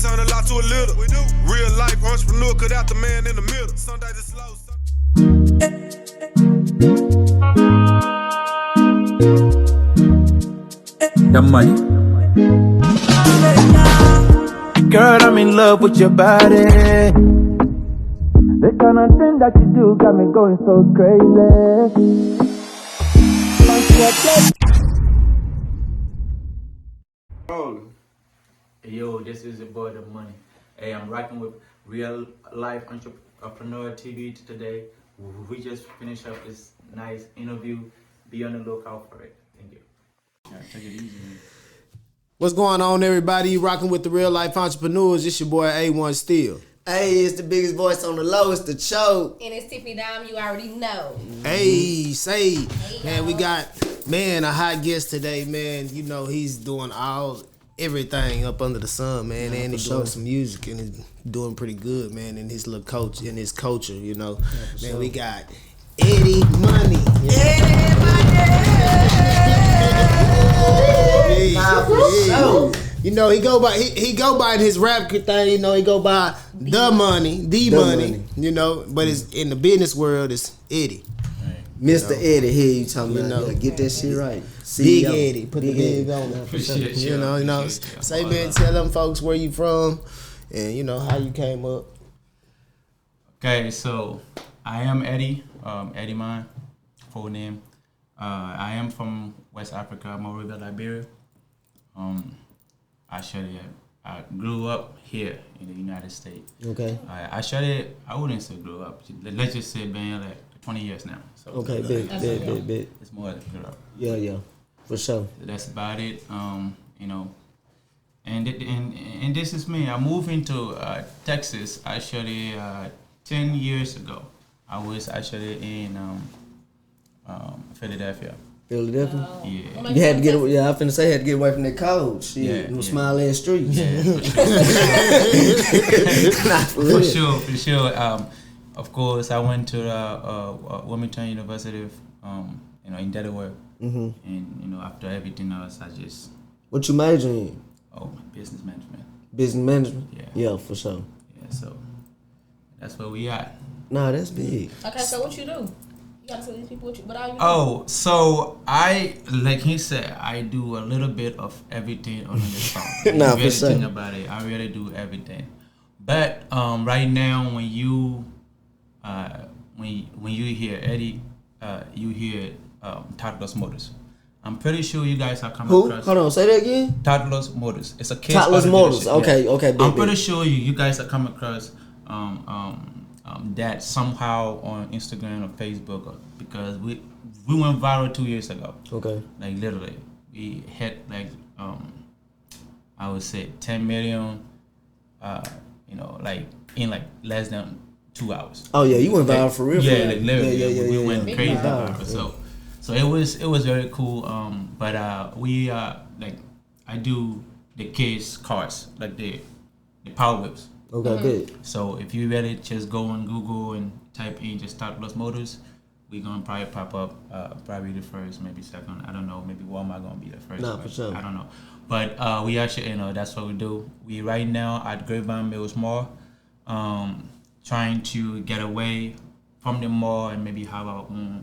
turn a lot to a little. We do. Real life entrepreneur, cut out the man in the middle. Some days it's slow. The money. Girl, I'm in love with your body. The kind of thing that you do got me going so crazy. Hey, yo, this is your boy, The Money. Hey, I'm rocking with Real Life Entrepreneur TV today. We just finished up this nice interview. Be on the lookout for it. Thank you. Yeah, take it easy, man. What's going on, everybody? You rocking with the Real Life Entrepreneurs. It's your boy A1 Steel. Hey, it's the biggest voice on the low. It's the Choke. And it's Tiffany Dime. You already know. Hey, say, Hey, man, we y'all. got, man, a hot guest today, man. You know, he's doing everything up under the sun, man. And he's doing some music and he's doing pretty good, man, in his little culture, you know. Man, we got Eddie Money. Eddie Money! You know, he go by his rap thing, you know, he go by the money, you know, but it's in the business world it's Eddie. Mr. Eddie, here you talking about, know. get that shit right. Big CEO. Eddie, put the big on there. Appreciate You know, appreciate you. say, man, tell them folks where you from and you know how you came up. Okay, so I am Eddie, Eddie Mahn, full name. I am from West Africa, Monrovia, Liberia. I grew up here in the United States. Okay. I wouldn't say grew up. Let's just say been like 20 years now. So Okay, big. It's more than grew up. Yeah, for sure. That's about it. You know, and this is me. I moved into Texas actually 10 years ago. I was actually in Philadelphia. Philadelphia? Yeah. You had to get away. Yeah, I finna say you had to get away from that cold shit. Yeah, Them yeah. smile ass streets. Yeah, Nah, for real. for sure. Of course, I went to Wilmington University, you know, in Delaware, and you know, after everything else, I just What you majoring in? business management. Business management? Yeah. Yeah, for sure. Yeah, so that's where we at. Nah, that's big. Okay, so what you do? You gotta tell these people what all you do. Oh, so like he said, I do a little bit of everything on this phone. Nah, You for really sure. think about it, I really do everything. But right now, when you hear Eddie, you hear Toddler's Motors. I'm pretty sure you guys are coming Who? across. Hold on, say that again? Toddler's Motors. It's a case. Toddler's auto Motors. dealership. Okay, Yeah. okay, big, I'm pretty big. sure you guys are coming across that somehow on Instagram or Facebook, because we went viral 2 years ago. Okay. Like literally, we hit like I would say 10 million. You know, like in like less than 2 hours. Oh yeah, you went viral for real. Yeah, for like real. literally, we went Big crazy viral. viral. So it was very cool. But we like I do the case cars, like the Power Whips. Okay, big. So if you really just go on Google and type in just Toddler's Motors, we're gonna probably pop up. Probably the first, maybe second. I don't know. Maybe Walmart gonna be the first. Nah, but for sure. I don't know. But we actually, you know, that's what we do. We right now at Grapevine Mills Mall, trying to get away from the mall and maybe have our own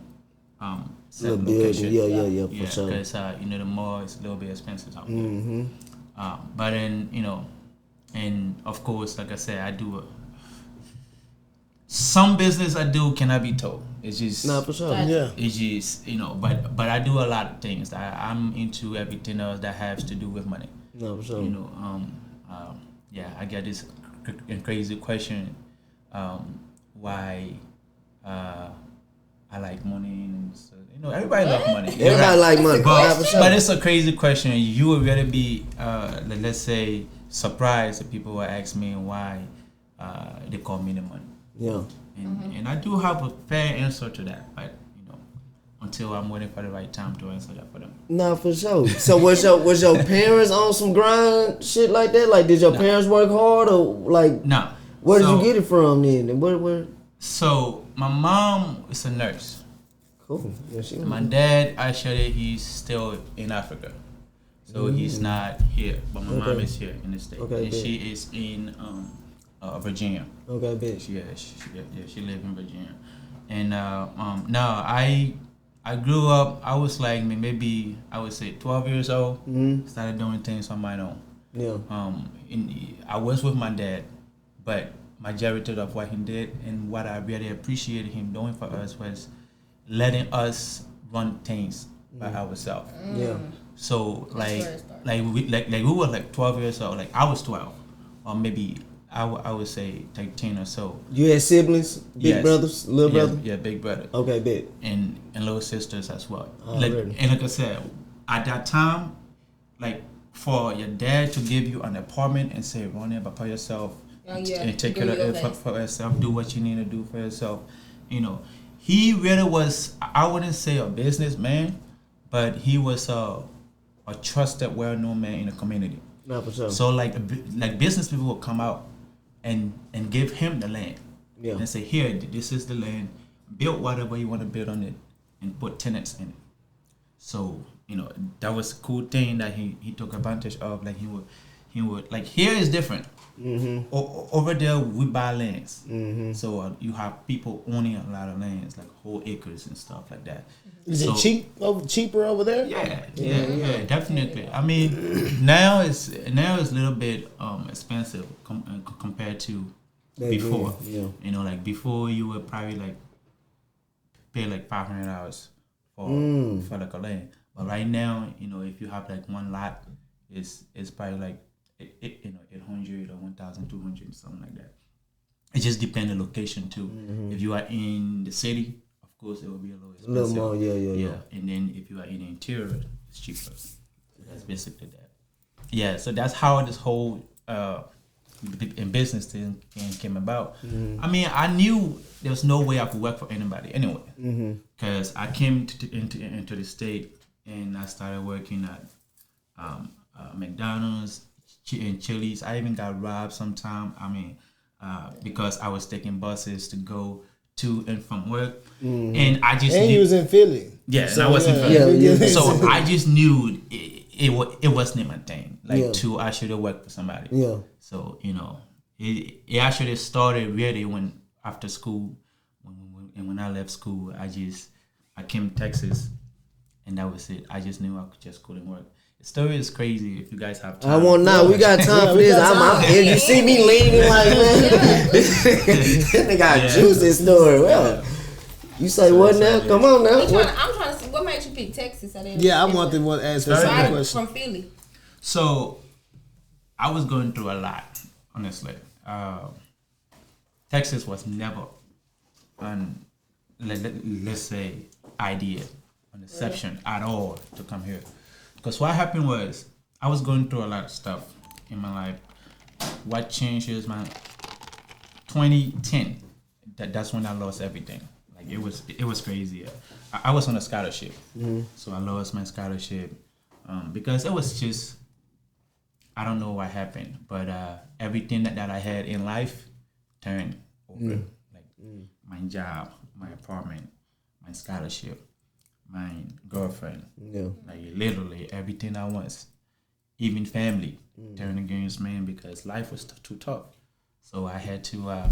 set Little building. location. Yeah, for Yeah, sure. because you know the mall is a little bit expensive out there. Mm-hmm. But then you know, and of course, like I said, I do some business I do cannot be told. It's just Nah, for sure. Yeah. it's just, you know, but I do a lot of things. I'm into everything else that has to do with money. Nah, for sure. You know, yeah, I get this crazy question, why I like money, and so, you know, everybody loves money. Everybody like money. Nah, for sure. But it's a crazy question. You would really be, let's say, surprised if people would ask me why they call me the money. Yeah. And I do have a fair answer to that, but you know, until I'm waiting for the right time to answer that for them. Nah, for sure. So was your parents on some grind shit like that? Like, did your parents work hard or like? No. Where did you get it from then? And where? So my mom is a nurse. Cool. Yeah, she. My dad actually he's still in Africa. So he's not here, but my mom is here in the state, Okay, and bet. she is in Virginia. Okay, bitch. She live in Virginia, and no, I grew up. I was like maybe I would say 12 years old. Started doing things on my own. Yeah. I was with my dad, but majority of what he did and what I really appreciated him doing for us was letting us run things by ourselves. Yeah. So where it started. we were like 12 years old. Like I was 12, or maybe I would say like 10 or so. You had siblings, big Yes. brothers, little Yeah, brother. yeah, big brother. Okay, bet. And little sisters as well. Oh, like really? and like I said, at that time, like for your dad to give you an apartment and say run it by yourself and take Do care of your it best. for yourself, do what you need to do for yourself. He really was. I wouldn't say a businessman, but he was a trusted, well-known man in the community. Not for sure. So like business people will come out and give him the land. Yeah. And say, here, this is the land. Build whatever you want to build on it, and put tenants in it. So that was a cool thing that he took advantage of. Like he would like here is different. Over there we buy lands. So you have people owning a lot of lands, like whole acres and stuff like that. Is So- it cheaper over there? Yeah, definitely. I mean, now it's a little bit expensive compared to before. Yeah. Like before you would probably like pay like $500 for like a land, but right now, if you have like one lot, it's probably like 800 or 1,200 something like that. It just depends on the location too. If you are in the city, of course, it will be a little expensive. A little more, yeah. And then if you are in the interior, it's cheaper. So that's basically that. Yeah, so that's how this whole in business thing came about. I mean, I knew there was no way I could work for anybody anyway, because I came into the state and I started working at McDonald's and Chili's. I even got robbed sometime. I mean, because I was taking buses to go to and from work, and I just And knew, he was in Philly. yeah, So, and I was in yeah. Philly. Yeah. So I just knew it wasn't my thing. Like Yeah. to actually work for somebody. Yeah. So it actually started really when after school, when I left school, I came to Texas, and that was it. I just knew I just couldn't work. The story is crazy. If you guys have time, I want now. We got time for we this. got I'm time. you see me leaning like man. They got Yeah. juice this story. Well, you say what now? Come on now. I'm What? trying to see what made you pick Texas. Yeah, I want to ask her Very some good. question. From Philly. So I was going through a lot, honestly. Texas was never an let's say idea, an exception at all to come here. Because what happened was I was going through a lot of stuff in my life. What changed is my 2010. That's when I lost everything. Like it was crazy. I was on a scholarship, so I lost my scholarship because it was just I don't know what happened, but everything that I had in life turned over. Like my job, my apartment, my scholarship, my girlfriend. Yeah. Like literally everything I was, even family, turned against me because life was too tough. So I had to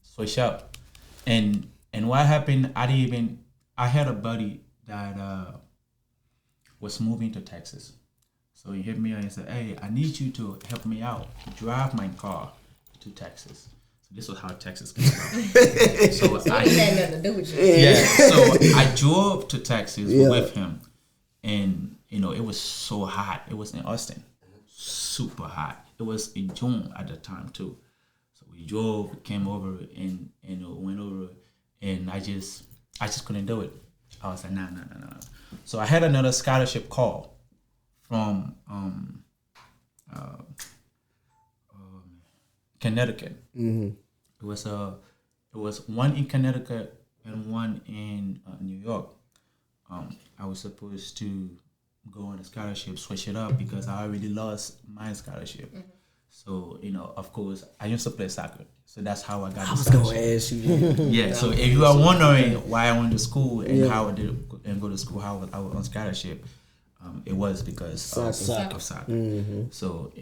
switch up. And what happened? I had a buddy that was moving to Texas. So he hit me up and said, "Hey, I need you to help me out to drive my car to Texas." So this was how Texas came about. So It had nothing to do with you. yeah, so I drove to Texas Yeah. with him, and it was so hot. It was in Austin, super hot. It was in June at the time too. So we drove, came over, and went over, and I just couldn't do it. I was like, nah. So I had another scholarship call from Connecticut. It was one in Connecticut and one in New York. I was supposed to go on a scholarship, switch it up because I already lost my scholarship. So of course, I used to play soccer, so that's how I got. I the was gonna scholarship. ask you. Yeah. So if you are wondering why I went to school and how I did and go to school, how I was on scholarship, it was because of Soccer. soccer. So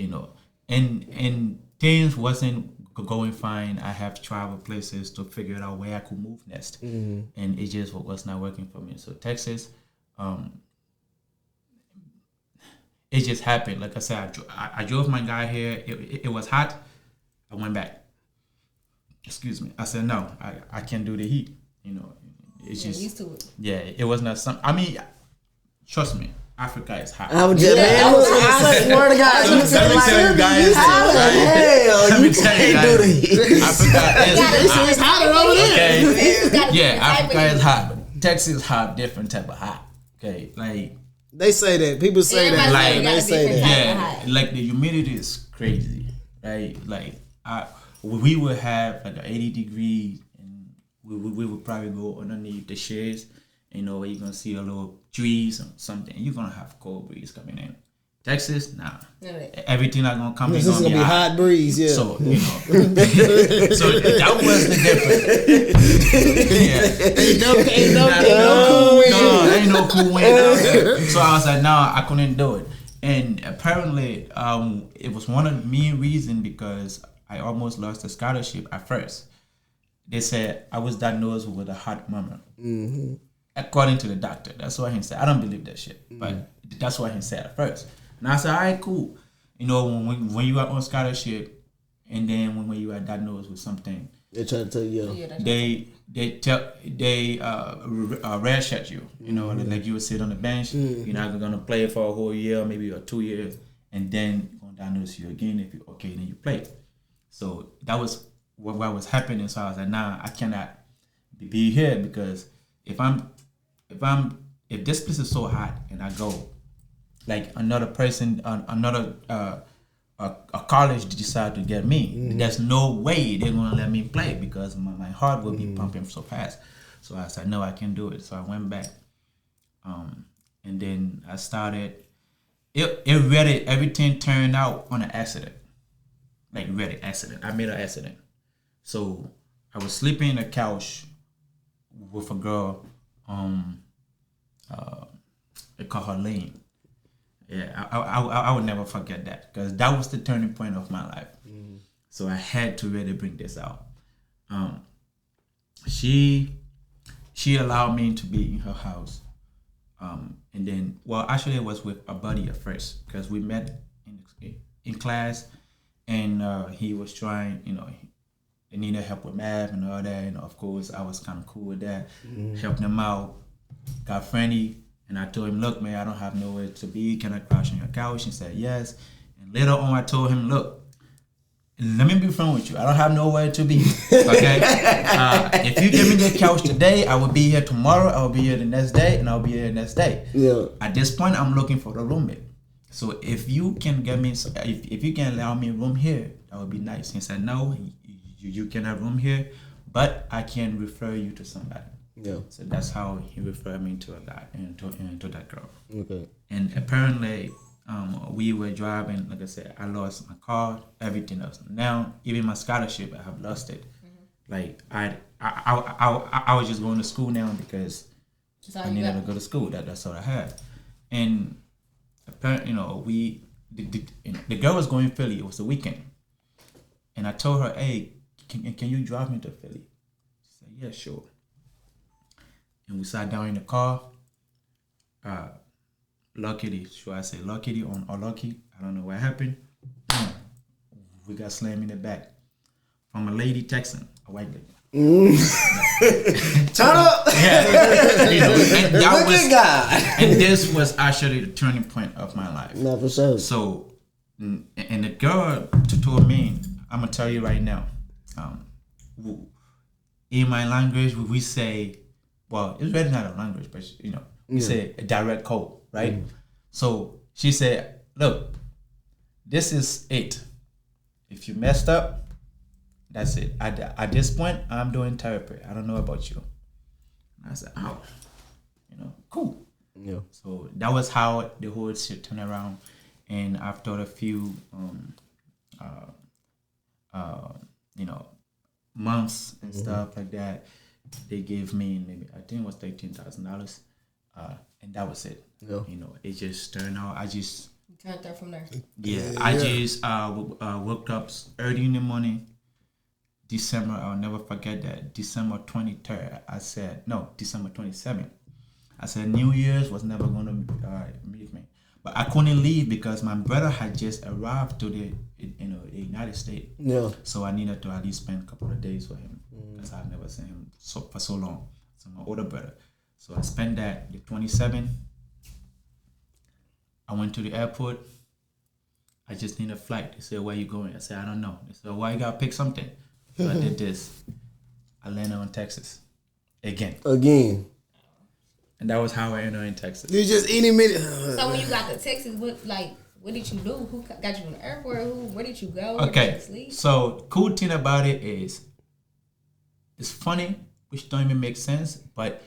and things wasn't going fine. I have traveled places to figure out where I could move next, and it just was not working for me. So Texas, it just happened. Like I said, I drove my guy here. It was hot. I went back. Excuse me. I said no. I can't do the heat. It's just used to it. Yeah. It was not some. I mean, trust me. Africa is hot. I was just swear to God, you Let me tell you guys. how the hell Let you me tell you can't do the guys. heat? Africa is hot. It's hotter over there. Okay. Yeah, Africa is hot, but Texas is hot, different type of hot. Okay, like They say that. People say that. Like, They say that. yeah, like the humidity is crazy, right? Like we would have like an 80 degrees, and we would probably go underneath the shades. You're gonna see a little trees or something. You're gonna have cold breeze coming in. Texas, nah. Everything that's gonna come in. This is gonna be hot breeze, yeah. So so that was the difference. Ain't no cool wind. Ain't no cool wind out there. So I was like, nah, I couldn't do it. And apparently, it was one of the main reasons because I almost lost the scholarship at first. They said I was diagnosed with a heart murmur. According to the doctor. That's what he said. I don't believe that shit. But that's what he said at first. And I said, all right, cool. When you are on scholarship and then when you are diagnosed with something, They try to tell you, they red shirt you. Like you would sit on the bench. You're not gonna play for a whole year, maybe or 2 years, and then gonna diagnose you again. If you're okay, then you play. So that was what was happening. So I was like, nah, I cannot be here because if this place is so hot and I go, like another person, a college decide to get me, there's no way they're gonna let me play because my heart will be pumping so fast. So I said, no, I can't do it. So I went back, and then I started. Everything turned out on an accident, like really accident. I made an accident. So I was sleeping in a couch with a girl. They call her Lane. Yeah, I would never forget that because that was the turning point of my life. So I had to really bring this out. She allowed me to be in her house, and then actually it was with a buddy at first because we met in class, and he was trying, they needed help with math and all that, and of course I was kind of cool with that, helping him out. Got friendly, and I told him, look, man, I don't have nowhere to be. Can I crash on your couch? He said yes. And later on, I told him, look, let me be friends with you. I don't have nowhere to be. Okay? If you give me the couch today, I will be here tomorrow. I will be here the next day, and I'll be here the next day. Yeah. At this point, I'm looking for a roommate. So if you can get me, if you can allow me a room here, that would be nice. He said, no, you can have room here, but I can refer you to somebody. Yeah. So that's how he referred me to a guy and to that girl. Okay. And apparently, we were driving. Like I said, I lost my car, everything else. Now, even my scholarship, I have lost it. Like I was just going to school now because I needed to go to school. That's all I had. And apparently, the girl was going to Philly. It was the weekend, and I told her, "Hey, can you drive me to Philly?" She said, "Yeah, sure." And we sat down in the car. Luckily, should I say luckily or unlucky? I don't know what happened. We got slammed in the back from a lady texting, a white lady. Turn up. Yeah, and that Look at God. and this was actually the turning point of my life. No, for sure. So, and the girl told me, I'm gonna tell you right now. In my language, we say, well, it's really not a language, but we say a direct code, right? So she said, look, this is it. If you messed up, that's it. At this point, I'm doing therapy. I don't know about you. And I said, oh, cool. Yeah. So that was how the whole shit turned around. And after a few, months and stuff like that, they gave me maybe, I think it was $13,000 and that was it. Yeah. You know, it just turned out. I just You turned there from there. I just woke up early in the morning. December, I'll never forget that. December 23rd, I said, no, December 27th. I said New Year's was never going to meet me. But I couldn't leave because my brother had just arrived to the United States. Yeah. So I needed to at least spend a couple of days with him because I've never seen him for so long. So my older brother. So I spent that the 27th. I went to the airport. I just need a flight. They said, where you going? I said, I don't know. They said, why you got to pick something? So I did this. I landed on Texas. Again. And that was how I ended in Texas. You just any minute. So when you got to Texas, what did you do? Who got you in the airport? Where did you go? Okay. Where did you sleep? So cool thing about it is, it's funny, which don't even make sense. But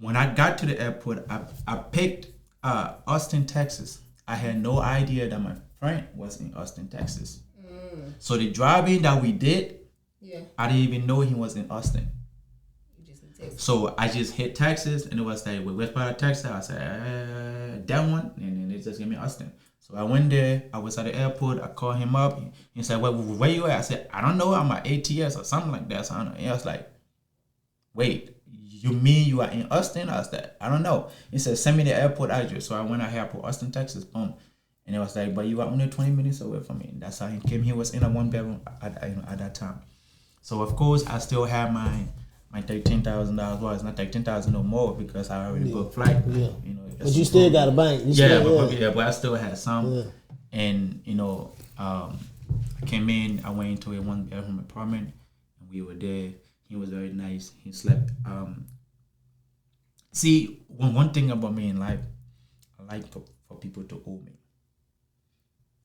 when I got to the airport, I picked Austin, Texas. I had no idea that my friend was in Austin, Texas. So the driving that we did, I didn't even know he was in Austin. So I just hit Texas, and it was like, which part of Texas? I said, that one, and then they just gave me Austin. So I went there. I was at the airport. I called him up. He said, where you at? I said, I don't know. I'm at ATS or something like that. So I don't know. And I was like, wait, you mean you are in Austin? I was like, I don't know. He said, send me the airport address. So I went out airport, Austin, Texas, boom. And it was like, but you are only 20 minutes away from me. That's how he came. He was in a one bedroom at that time. So of course I still have my $13,000. Well, it's not $13,000 no more because I already booked flight. Yeah. You know, But you still got a bank. But I still had some. Yeah. And you know, I came in. I went into a one bedroom apartment, and we were there. He was very nice. He slept. See, one thing about me in life, I like for people to owe me.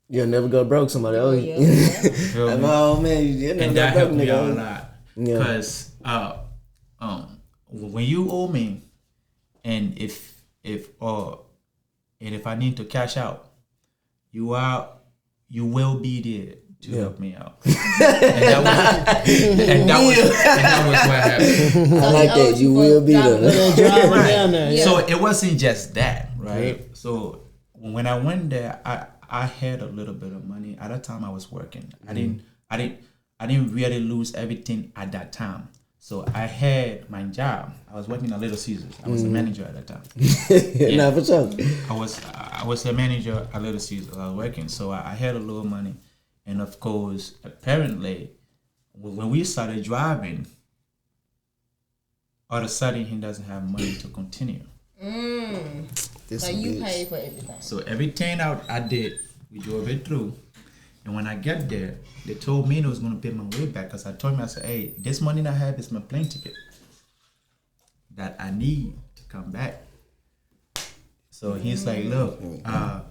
You'll never go broke. Somebody owe you. Like, oh man, you never and go that broke, helped me out a nigga. lot. Because when you owe me, and if I need to cash out, you will be there to help me out. and that was what happened. I like that. You will be there. Right. down there. Yeah. So it wasn't just that, right? Yeah. So when I went there, I had a little bit of money. At that time I was working. I didn't really lose everything at that time. So I had my job. I was working at Little Caesars. I was a manager at that time. Nah, for sure. I was a manager at Little Caesars. I was working, so I had a little money, and of course, apparently, when we started driving, all of a sudden he doesn't have money to continue. So you paid for everything. So everything I did, we drove it through. And when I get there, they told me they was going to pay my way back because I told him, I said, hey, this money I have is my plane ticket that I need to come back. So he's like, look, I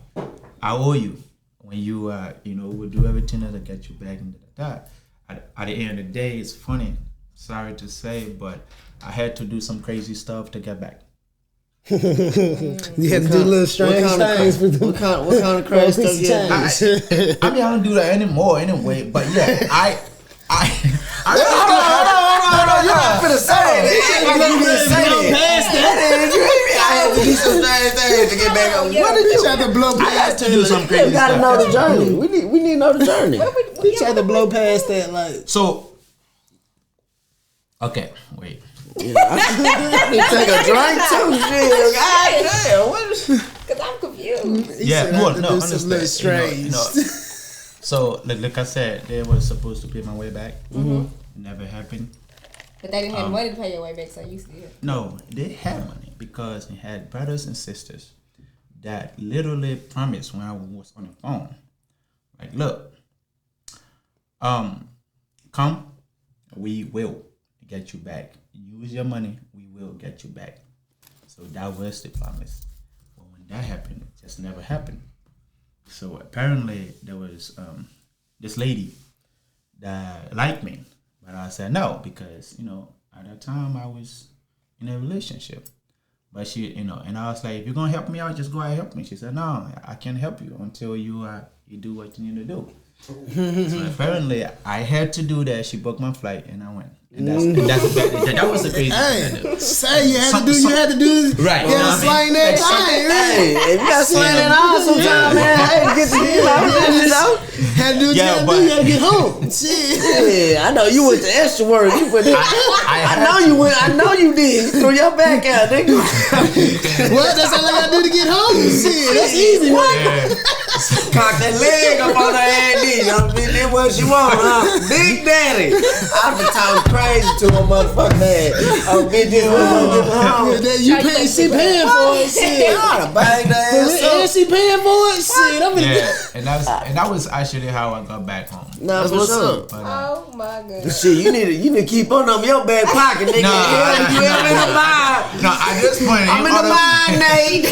owe you. When you, we'll do everything to get you back into that. At the end of the day, it's funny. Sorry to say, but I had to do some crazy stuff to get back. You had to do little strange things with them. What kind of crazy stuff you had to do? I don't do that anymore anyway. But yeah, I You're not finna say that. I had to do some strange things to get back on. What did you try to blow I had past to do some crazy You gotta stuff. know the journey. We need to know the journey. You tried to blow past that, like. So, okay, wait. I need to take a drink too. Shit. God damn. What is... Because I'm confused. Yeah, no, understand. strange. So, like I said, they were supposed to pay my way back. Never happened. But they didn't have money to pay your way back, so you still. No, they had money because they had brothers and sisters that literally promised when I was on the phone, like, look, come, we will get you back. Use your money, we will get you back. So that was the promise. But when that happened, it just never happened. So apparently there was this lady that liked me, but I said no because at that time I was in a relationship. But she, and I was like, if you're gonna help me out, just go ahead and help me. She said, no, I can't help you until you do what you need to do. So apparently I had to do that. She booked my flight and I went. And that was the crazy thing. Say you had to do right. You had to slang that thing. Hey, if you got slang that on sometime, man, hey, get the hell out, you know. Had to do what you had to do. You had to get home. Shit. Yeah, I know you went to extra work. You put I know you went. I know you did. You threw your back out, nigga. Well, that's all I gotta do to get home. Shit, that's easy. Cock that leg up on her head, knee. I'm did what she want, huh? Big Daddy. I've been talking crazy to a motherfucking ass. Oh, bitch, this one You she paying for it. Shit. I bang the ass up. And she paying for it. Shit, I'm gonna and that was actually how I got back home. Nah, That's for what's sure. up. But, Oh my god. Shit, you need to keep on them your back pocket, nigga. Nah, You ever in the mind? no, at this point, I'm in the mind, Nate.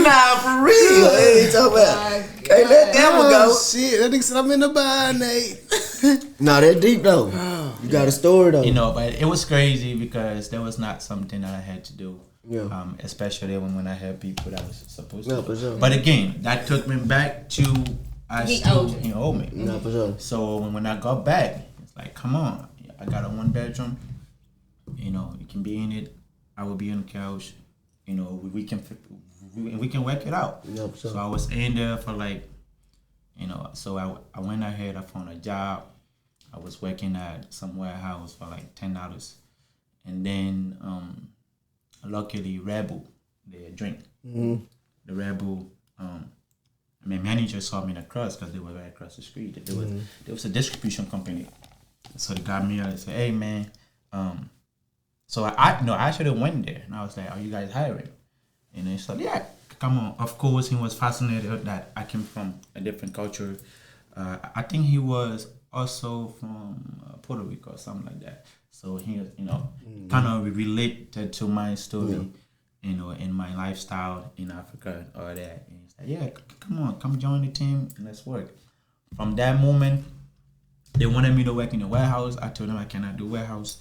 Nah, for real. Hey, talk about. Hey, let that one go. Shit, that nigga said I'm in the bind, Nate. Nah, that deep though. You got a story though. you know, but it was crazy because that was not something that I had to do. Yeah. Especially when I had people that was supposed to. Yeah, for sure. But again, that took me back to He owed you. he owed me. Nah, for sure. So when I got back, it's like, come on, I got a 1 bedroom. You know, you can be in it. I will be on the couch. You know, we can work it out. Yeah, for sure. So I was in there for like, you know, so I went ahead. I found a job. I was working at some warehouse for like $10, and then luckily Rebel, they drink. Mm-hmm. The Rebel. My manager saw me in the cross because they were right across the street. There was a distribution company, so they got me. I said, "Hey man," so I actually went there and I was like, "Are you guys hiring?" And they said, "Yeah, come on." Of course, he was fascinated that I came from a different culture. I think he was also from Puerto Rico or something like that. So he, kind of related to my story, in my lifestyle in Africa or that. And he's like, "Yeah, come join the team and let's work." From that moment, they wanted me to work in the warehouse. I told them I cannot do warehouse.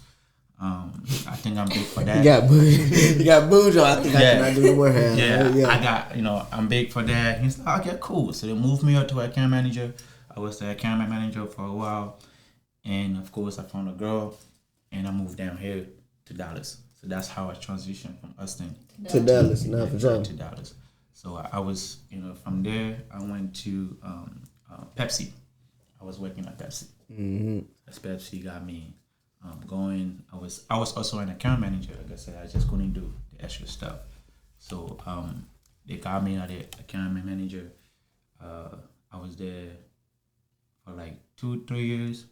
I think I'm big for that. You got bougie. I think I cannot do the warehouse. Yeah, I got, I'm big for that. He's like, okay, cool. So they moved me up to account manager. I was the account manager for a while. And of course, I found a girl and I moved down here to Dallas. So that's how I transitioned from Austin To Dallas, nah, for sure. to Dallas. So I was, from there, I went to Pepsi. I was working at Pepsi. Mm-hmm. As Pepsi got me going. I was also an account manager. Like I said, I just couldn't do the extra stuff. So they got me as the account manager. I was there for like 2-3 years,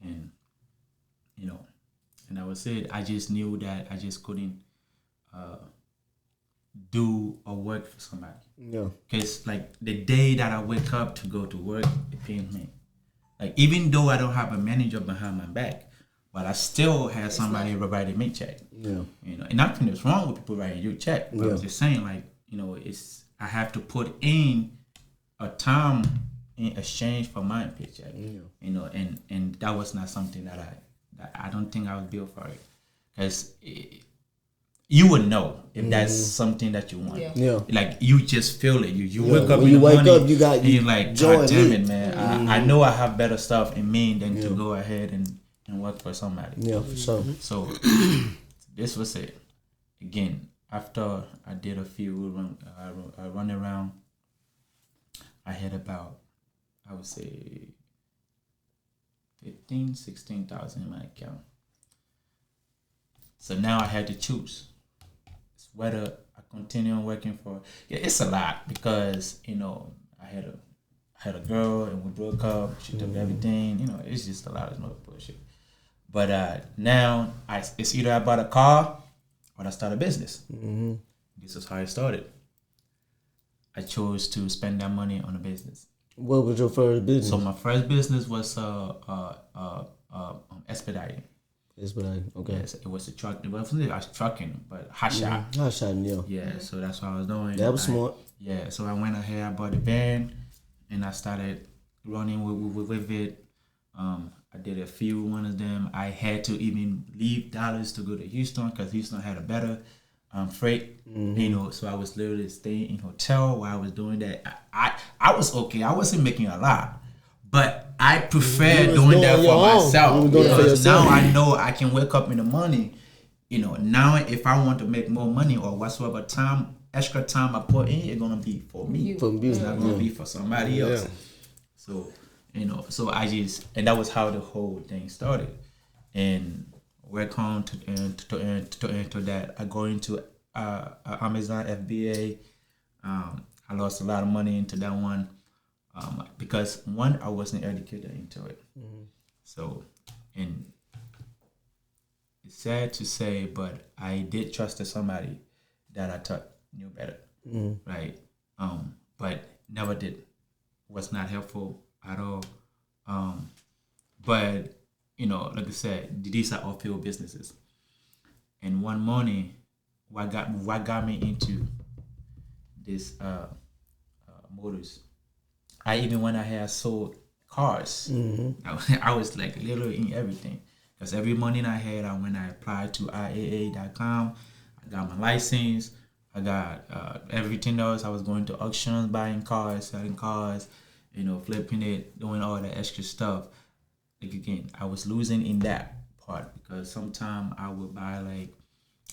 and and that was it. I just knew that I just couldn't do or work for somebody. Yeah. Cause like the day that I wake up to go to work, it pains me. Like even though I don't have a manager behind my back, but I still have somebody writing me check. Yeah. And nothing is wrong with people writing you check. But I'm just saying, like, it's I have to put in a time in exchange for my paycheck. Yeah. And that was not something that I don't think I was built for it. Because you would know if that's something that you want. Yeah. Like you just feel it. You wake up when in you the wake morning up, you got and you're like, joy God damn in it, man. I know I have better stuff in me than to go ahead and work for somebody. Yeah, for sure. So this was it. Again, after I did a few run around, I had about, I would say, 16,000 in my account. So now I had to choose. It's whether I continue working for. Yeah, it's a lot because I had a girl and we broke up. She took everything. It's just a lot of bullshit. But now it's either I bought a car or I start a business. Mm-hmm. This is how I started. I chose to spend that money on a business. What was your first business? So my first business was expediting. Expediting, okay. Yes, it was a truck. It wasn't trucking, but hot shot. Hot shot, yeah. Yeah, so that's what I was doing. That was smart. Yeah, so I went ahead, I bought a van, and I started running with it. I did a few one of them. I had to even leave Dallas to go to Houston because Houston had a better freight. So I was literally staying in hotel while I was doing that. I was okay. I wasn't making a lot, But I prefer was doing that doing for your own. myself You was doing it for because now yourself. I know I can wake up in the morning. You know, now if I want to make more money or whatsoever extra time I put in, it's gonna be for me. For It's music. not gonna be for somebody else. Yeah. So, you know, and that was how the whole thing started. And work on to that. I go into Amazon FBA. I lost a lot of money into that one because one, I wasn't educated into it. So, and it's sad to say, but I did trust somebody that I thought knew better, right? But never did. Was not helpful at all. But you know, like I said, these are all field businesses. And one morning, what got me into this motors? When I had sold cars, I was like literally in everything. Because every morning I applied to IAA.com, I got my license, I got everything else. I was going to auctions, buying cars, selling cars, you know, flipping it, doing all that extra stuff. Like again, I was losing in that part because sometimes I would buy like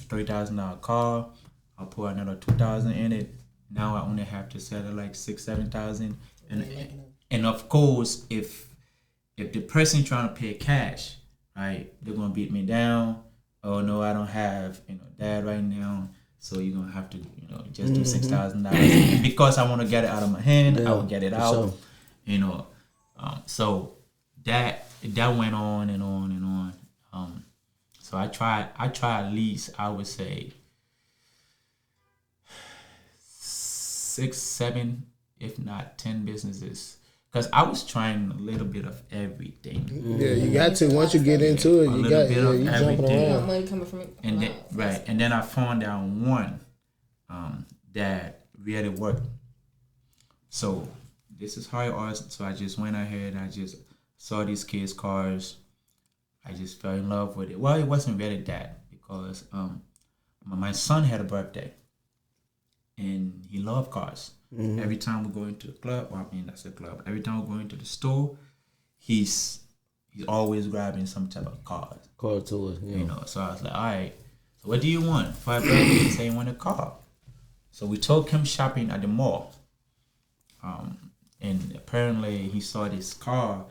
$3,000 car, I'll put another $2,000 in it. Now I only have to sell it like $6,000-7,000, and of course if the person trying to pay cash, right, they're gonna beat me down. Oh no, I don't have that right now. So you're gonna have to just do $6,000 because I want to get it out of my hand. I will get it out. Sure. So that went on and on and on. So I tried at least, I would say 6, 7, if not 10 businesses. Because I was trying a little bit of everything. Yeah, you got to. Once you get into it, you got you jumping everything. around. Money coming from it. And then, right, and then I found out one that really worked. So this is how it was. So I just went ahead. I just saw these kids' cars. I just fell in love with it. Well, it wasn't really that because my son had a birthday, and he loved cars. Every time we go into a club, that's a club. Every time we go into the store, he's always grabbing some type of cars. Car tours, So I was like, all right. So what do you want for a birthday? He said he wanted a car. So we took him shopping at the mall. And apparently he saw this car,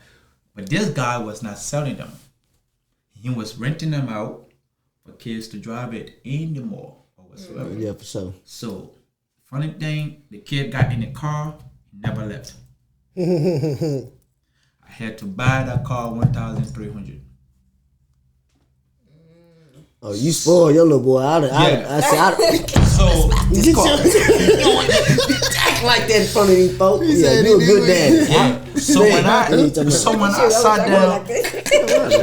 but this guy was not selling them. He was renting them out for kids to drive it in the mall or whatsoever. Yeah, for sure. So, funny thing, the kid got in the car, never left. I had to buy that car $1,300. Oh, you spoiled your little boy. So this car. Act like that in front of these folks. Yeah, you a good daddy. yeah. So when I sat down,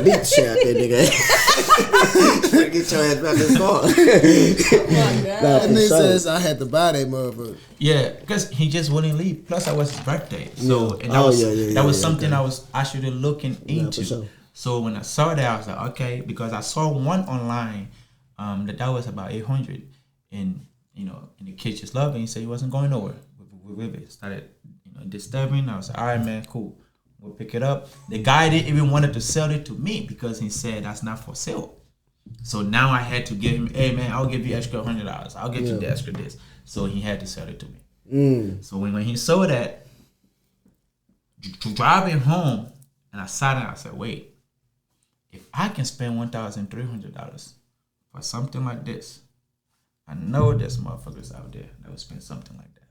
Beat shit out there, nigga. Get your ass back in the car. That nigga says I had to buy that motherfucker. yeah, because he just wouldn't leave. Plus, it was his birthday, so and that was something I was actually looking into. sure. So when I saw that, I was like, okay, because I saw one online that was about 800, and and the kid just loved it. He said he wasn't going nowhere with it. Started disturbing. I was like, all right, man, cool. We'll pick it up. The guy didn't even wanted to sell it to me because he said that's not for sale. So now I had to give him, hey man, I'll give you extra $100. I'll get you the extra this. So he had to sell it to me. So when he saw that, driving home, and I sat down, I said, wait, if I can spend $1,300 for something like this, I know there's motherfuckers out there that will spend something like that.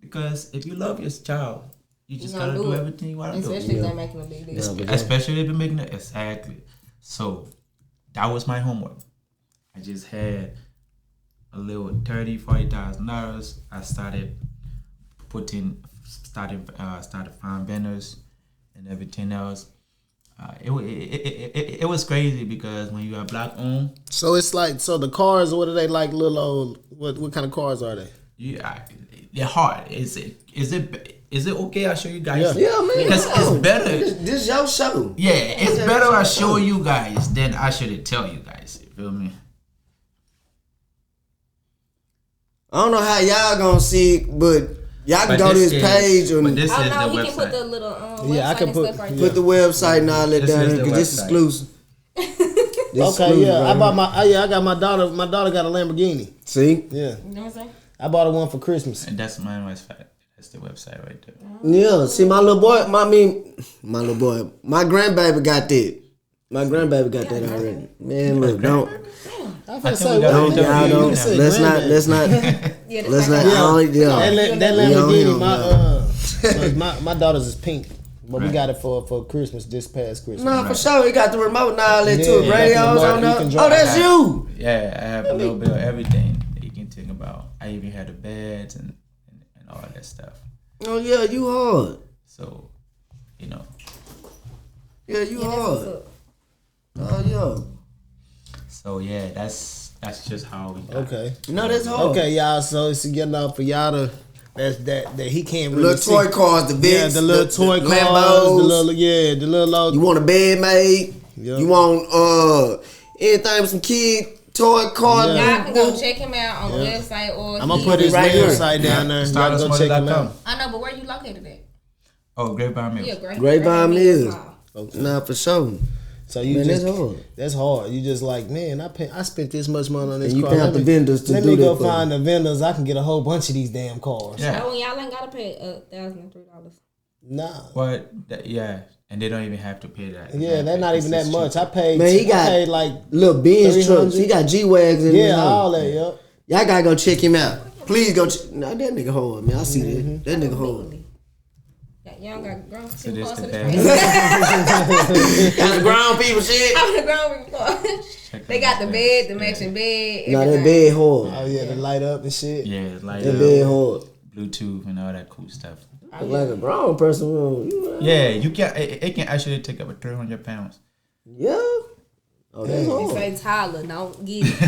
Because if you love your child, you just gotta do everything you wanna do. Especially if they're making a big deal. Especially if you're making it. Exactly. So that was my homework. I just had a little $30,000-$40,000. I started started finding vendors and everything else. It was crazy because when you are black owned. So it's like, so the cars, what are they like? Little old, what kind of cars are they? They're hard. Is it okay? I show you guys. Yeah, man. Because it's better. This is your show. Yeah, it's better I show you guys than I should tell you guys. You feel me? I don't know how y'all gonna see it, but Y'all can But go to his this page is- and but this Oh is no, the he can put website. the little Yeah, I website can and put- stuff right put there. the website and all that This down is there the because this website. exclusive. This Okay, yeah. right I bought here. I got my daughter. My daughter got a Lamborghini. See? Yeah, You know what I'm saying? I bought her one for Christmas. And that's my website. That's the website right there. Yeah, see my little boy, my grandbaby got that. My grandbaby got that already. Man, look, don't I think say, we got what? it. y'all You don't can say let's not Yeah, the let's not fact I only That We on Lamborghini, him, my daughter's is pink, but we Right. got it for Christmas this past Christmas. No, for sure. He got the remote and all that too. Yeah, Radios got on the remote. You there. can Oh, drive. that's you. Yeah, I have a little bit of everything that you can think about. I even had the beds and all that stuff. Oh yeah, you hard. So, you know. Yeah, you Yeah, that's what's hard. up. Oh yeah. So yeah, that's just how we got it. Okay. No, that's hard. Okay, y'all. So it's getting off for y'all to that he can't really Little see. toy cars, the big, Yeah, the little toy cars, Lambos. the little. You want a bed made? Yeah. You want anything with some kid toy car? Yeah. Y'all can go check him out on the website or I'm gonna put his right here. website down there. Y'all go check him out. I know, but where you located at? Oh, Grapevine Mills. Yeah, great. Grapevine Mills. Mall. Nah, for sure. So you Man, just that's hard. that's hard. You just like, man, I spent this much money on this And you car. pay out the vendors to let do me go that for find the vendors. I can get a whole bunch of these damn cars. Yeah. Oh, and y'all ain't gotta pay $1,003. Nah. But yeah, and they don't even have to pay that. Yeah, they're not even that It's much. I cheap. paid. Man, he I got paid like little Benz 300. trucks. He got G wags in his yeah, house. all that. Yep. Y'all gotta go check him out. Please go. Nah, that nigga hard, man. I see that. That nigga hard. Y'all got grown So people this cars the to bad. Got the grown people shit. I'm the grown people cars. They got the bed, the matching bed. Nah, that everything. bed hard. Oh yeah, the light up and shit. Yeah, it's like That bed hard. Bluetooth and all that cool stuff. Look like a grown person. You Yeah, you can. It can actually take up to 300 pounds. Yeah. Oh, that's You hard. say Tyler, don't get it. I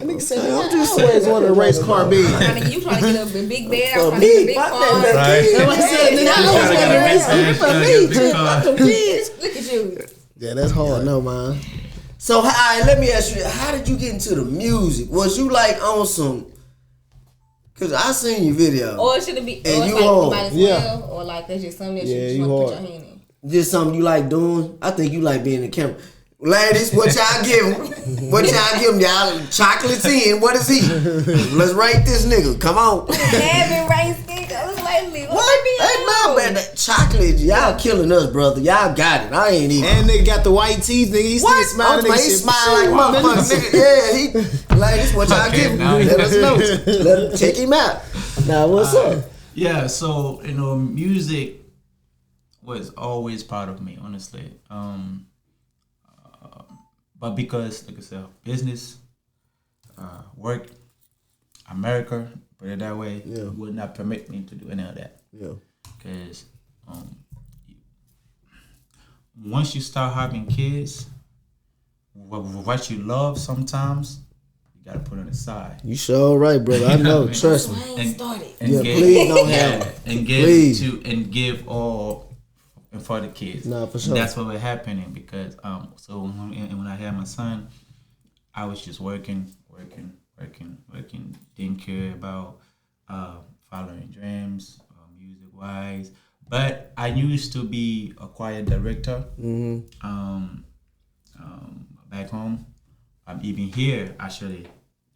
nigga said, I'm just always wanted to race car big. You trying to get a big bed, I'm For trying to get a me, big fuck car. that. Right. That's what I said, nigga. I was trying to trying to race get a car for big me. car. Fuck them kids. Look at you. Yeah, that's I hard. know, man. So, all right, let me ask you, how did you get into the music? Was you like on some? Cause I seen your video. Or should it be? And Or it's you like hard. you might as Yeah. well, or like that's just something that Yeah, you just you want to put hard. your hand in. Just something you like doing? I think you like being in the camera. Ladies, what y'all give him? What y'all give him? Y'all chocolates in. What is he? Let's rate this nigga. Come on. Having race niggas lately. What? Hey, no, man. That chocolate, y'all killing us, brother. Y'all got it. I ain't even. And nigga got the white teeth, nigga. He still What? smiling. He Nigga, shit. smile like motherfucker, nigga. Yeah, he. Ladies, what y'all Okay, give him? now Let you- us know. Let him check him out. Now, what's up? Yeah, so music was always part of me, honestly. But because, like I said, business, work, America, put it that way, Yeah. would not permit me to do any of that. Yeah. Because once you start having kids, what you love sometimes, you gotta put it aside. You sure right, brother. I know. Trust me. I ain't started. And Yeah, give, please don't yeah, have. and give Please. and give all for the kids. Nah, for And sure. that's what was happening because so when I had my son, I was just working, didn't care about following dreams, music wise. But I used to be a choir director. Back home. Even here actually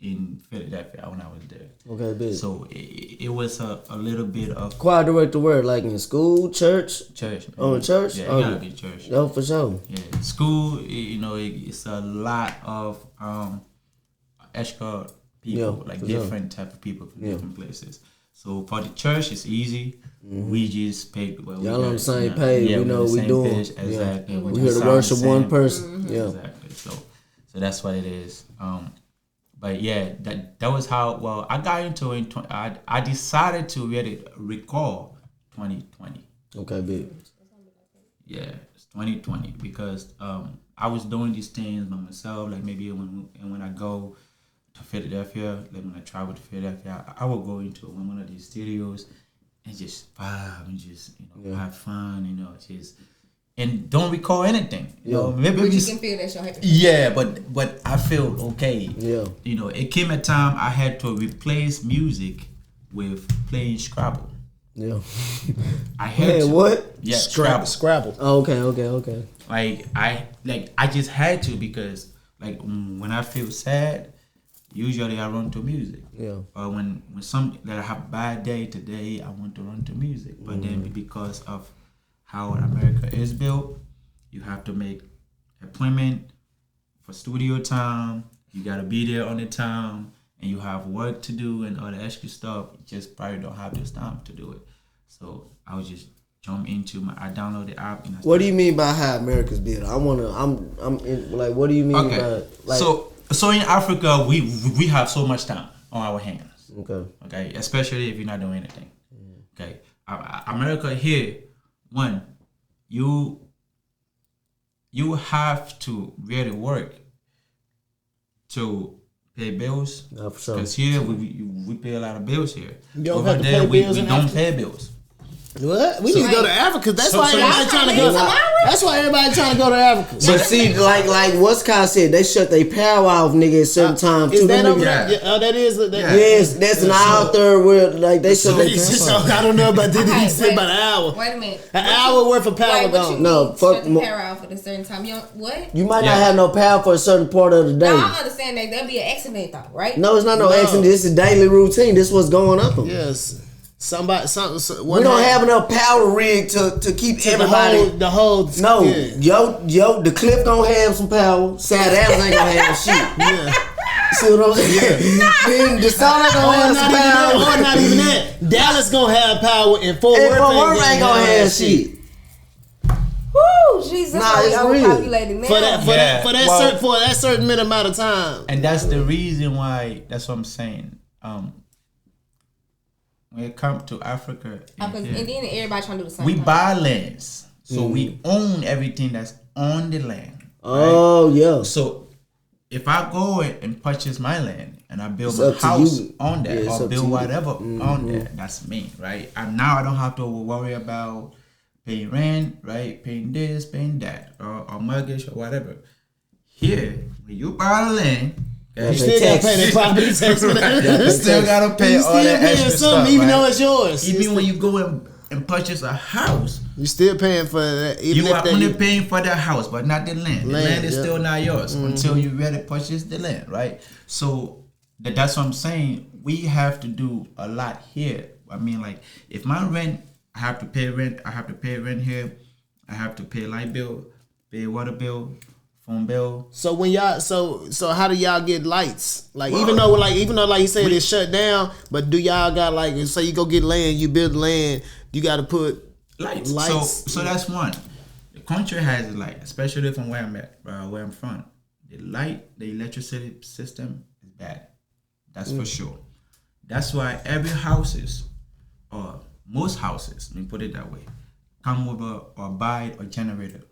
in Philadelphia when I was there. Okay, big. So it was a little bit of Choir director where? Like in school, church? church. Oh, in church? Yeah, Oh. it gotta be church. Oh, for sure. Yeah, school. It's a lot of extra people, Yeah, like for different type of people from Yeah. different places. So for the church, it's easy. We just pick. Well, Y'all on the same page. We we're know on the we same doing. page, Yeah. exactly. We here to worship one person. Yeah. Exactly. So that's what it is. But yeah, that was how. Well, I got into it. I decided to really record 2020. Okay, big. Yeah, it's 2020 because I was doing these things by myself. Like maybe when I go to Philadelphia, like when I travel to Philadelphia, I will go into one of these studios and just vibe and just have fun. Just and don't record anything. Maybe But you just, can feel that your happy. yeah, but I feel okay. Yeah. It came a time I had to replace music with playing Scrabble. Yeah. I had to. What? Yeah, Scrabble. Oh, okay. Like I just had to because like when I feel sad, usually I run to music. Yeah. Or when I have a bad day today, I want to run to music. But then because of how America is built, you have to make appointment for studio time. You gotta be there on the time, and you have work to do and all the extra stuff. You just probably don't have this time to do it. So I was just jump into I download the app. And What do you mean by how America's built? I'm in, like, what do you mean by like? So in Africa, we have so much time on our hands. Okay. Especially if you're not doing anything. Okay. America here, you have to really work to pay bills. Because here we pay a lot of bills here. You don't Over have to there pay we bills in don't Africa? pay bills. What? We need to go to Africa. That's So- why so everybody y'all trying to trying go. to leave tomorrow? That's why everybody trying to go to Africa. But see, like what's Kyle said, they shut their power off, nigga, at certain times. Is too. that Them over niggas- there? Yeah, oh, that is. That, Yes, that's an hour third where like they shut their So, power off. I don't know about that. Okay, He said about an hour. Wait a minute. An hour worth of power Wait, what you gone. mean? No, fuck Shut the mo- power off at a certain time. You don't, what? You might Yeah. not have no power for a certain part of the day. No, I understand that. There'll be an accident though, right? No, it's not no No. accident. This is daily routine. This is what's going on. Yes. Something. We don't have enough power rig to keep everybody. The whole. No, Yeah. yo, the clip gonna have some power. Sad Adams ain't gonna have shit. Yeah. See what I'm saying? Then the sun ain't gonna have some power. Or not even that. Dallas gonna have power and Fort And Worth Fort Worth ain't gonna have shit. shit. Woo, Jesus, Nah, it's real. overpopulated now. For that Yeah. for that certain amount of time. And that's the reason why. That's what I'm saying. When it comes to Africa, And then everybody trying to do the same we thing. buy lands, so we own everything that's on the land. Oh yeah. So if I go and purchase my land and I build It's my up to house you. on that, Yeah, it's or up build to you. whatever on that, that's me, right? And now I don't have to worry about paying rent, right? Paying this, paying that, or mortgage or whatever. Here, when you buy the land, Yeah, You still gotta pay that property tax for that. you still gotta pay You all still that paying extra something, stuff, even right? though it's yours. Even when you go and purchase a house, You still paying for that. Even you if are that only paying for the house, but not the land. The land is yeah. still not yours until you really purchase the land, right? So that's what I'm saying. We have to do a lot here. I mean, like, if my rent, I have to pay rent. I have to pay rent here. I have to pay light bill, pay water bill, phone bill. So when y'all so how do y'all get lights? Like even though like you said it's shut down, but do y'all got like say you go get land, you build land, you got to put Lights. lights. So that's one. The country has light, especially from where I'm at, where I'm from. The electricity system is bad. That's for sure. That's why every houses, or most houses, let me put it that way, come with or buy a generator.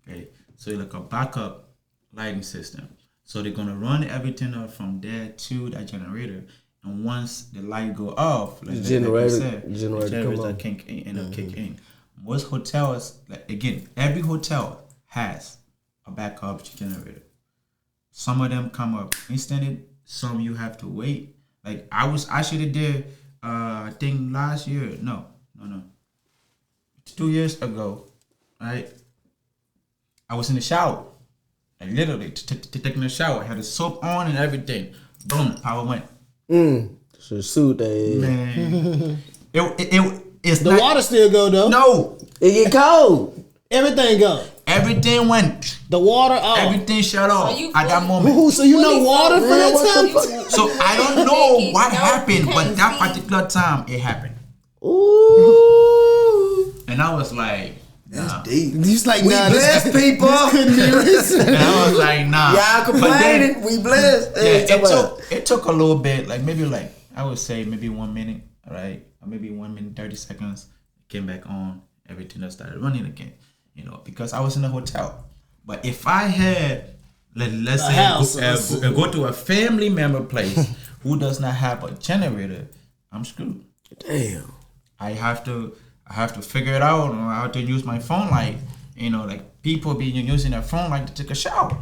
Okay, so like a backup lighting system. So they're gonna run everything up from there to that generator, and once the light go off, like generator generators come on. that can end up kick in. Most hotels, like again, every hotel has a backup generator. Some of them come up instantly. Some you have to wait. Like I should have did. I think last year. No. 2 years ago, right? I was in the shower, like literally taking a shower. I had the soap on and everything. Boom, power went. So suit that. Man, it's the not, water still go though. No, It get cold. Everything go. everything went. The water off. Everything shut off you at that fully- moment. Ooh, so you know Fully water for that what the time? So I don't know what happened, but that particular time it happened, Ooh. and I was like, nah. Deep. He's like, We nah, blessed people. couldn't be reason. And I was like, nah. Y'all But then- complaining. We blessed. Yeah, Hey, talk about- it took a little bit, like maybe like I would say maybe 1 minute, right? Or maybe 1 minute 30 seconds. Came back on, everything else started running again, because I was in a hotel. But if I had, let's say, house, go to a family member place who does not have a generator, I'm screwed. Damn. I have to figure it out, or I have to use my phone light. Like people be using their phone light to take a shower.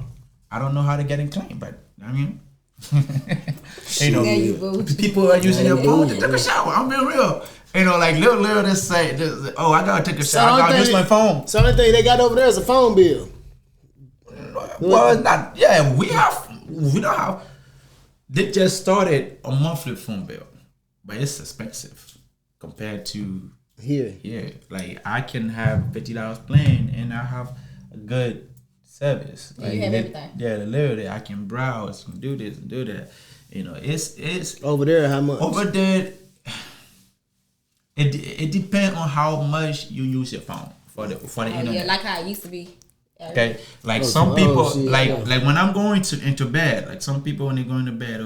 I don't know how to get it clean, but I mean. You know, Now you bougie. people are using their phone to take a shower. I'm being real. You know, like little just say, oh, I gotta take a shower. I gotta use my phone. So the only thing they got over there is a phone bill. Well, it's not. Yeah, we don't have. They just started a monthly phone bill, but it's expensive compared to Here. Yeah, like I can have $50 plan and I have a good service. Yeah, Like, you have everything. Yeah, literally, I can browse and do this and do that. You know, it's Over there, how much? over there. It depends on how much you use your phone for the internet. Yeah, like how it used to be. Okay, like some people, shit, like yeah. like when I'm going into bed, like some people when they go into bed,